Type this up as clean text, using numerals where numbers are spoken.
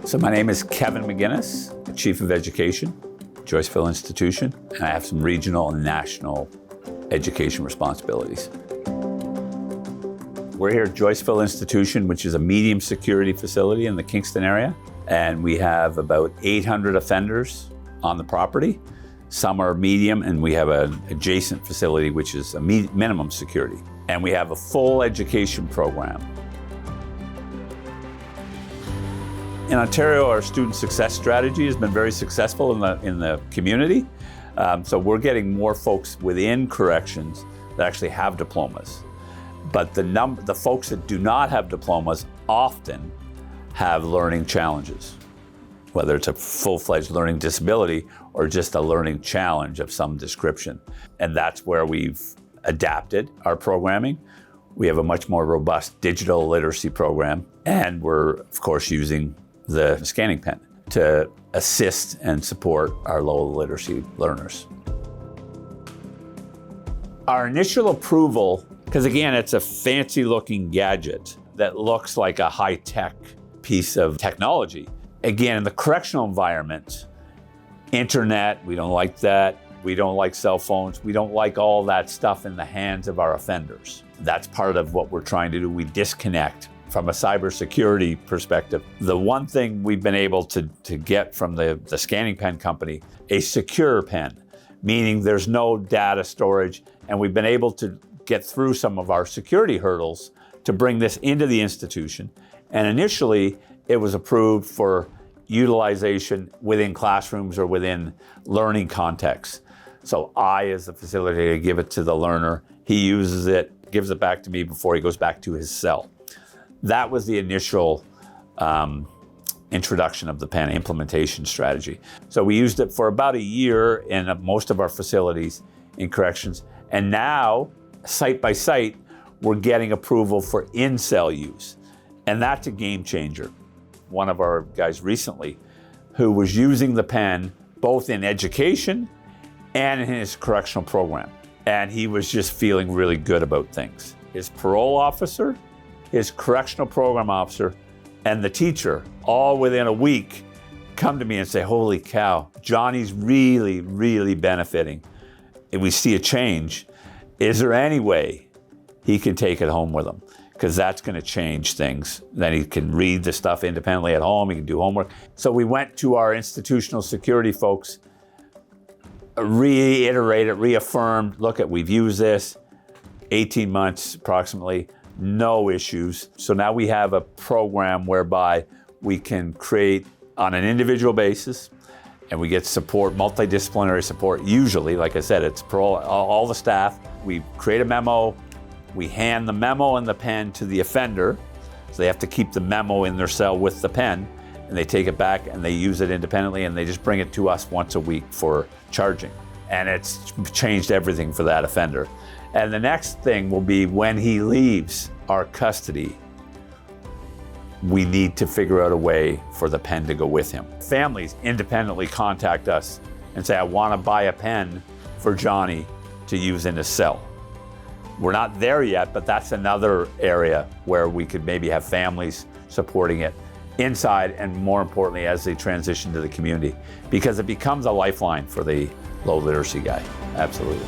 So my name is Kevin McGinnis, Chief of Education, Joyceville Institution, and I have some regional and national education responsibilities. We're here at Joyceville Institution, which is a medium security facility in the Kingston area, and we have about 800 offenders on the property. Some are medium, and we have an adjacent facility, which is a minimum security. And we have a full education program. In Ontario, our student success strategy has been very successful in the community. So we're getting more folks within corrections that actually have diplomas. But the folks that do not have diplomas often have learning challenges, whether it's a full-fledged learning disability or just a learning challenge of some description. And that's where we've adapted our programming. We have a much more robust digital literacy program, and we're, of course, using the scanning pen to assist and support our low literacy learners. Our initial approval, because again, it's a fancy looking gadget that looks like a high-tech piece of technology. Again, in the correctional environment, internet, we don't like that. We don't like cell phones. We don't like all that stuff in the hands of our offenders. That's part of what we're trying to do. We disconnect from a cybersecurity perspective. The one thing we've been able to get from the scanning pen company, a secure pen, meaning there's no data storage, and we've been able to get through some of our security hurdles to bring this into the institution. And initially, it was approved for utilization within classrooms or within learning contexts. So I, as the facilitator, give it to the learner. He uses it, gives it back to me before he goes back to his cell. That was the initial introduction of the pen implementation strategy. So we used it for about a year in most of our facilities in corrections. And now, site by site, we're getting approval for in-cell use. And that's a game changer. One of our guys recently who was using the pen both in education and in his correctional program. And he was just feeling really good about things. His parole officer, his correctional program officer, and the teacher, all within a week, come to me and say, holy cow, Johnny's really, really benefiting. And we see a change. Is there any way he can take it home with him? Because that's going to change things. Then he can read the stuff independently at home, he can do homework. So we went to our institutional security folks, reiterated, reaffirmed, look, we've used this, 18 months approximately, no issues. So now we have a program whereby we can create on an individual basis, and we get support, multidisciplinary support. Usually, like I said, it's all the staff. We create a memo, we hand the memo and the pen to the offender. So they have to keep the memo in their cell with the pen, and they take it back and they use it independently, and they just bring it to us once a week for charging. And it's changed everything for that offender. And the next thing will be when he leaves our custody, we need to figure out a way for the pen to go with him. Families independently contact us and say, I want to buy a pen for Johnny to use in his cell. We're not there yet, but that's another area where we could maybe have families supporting it inside, and more importantly, as they transition to the community, because it becomes a lifeline for the low literacy guy. Absolutely.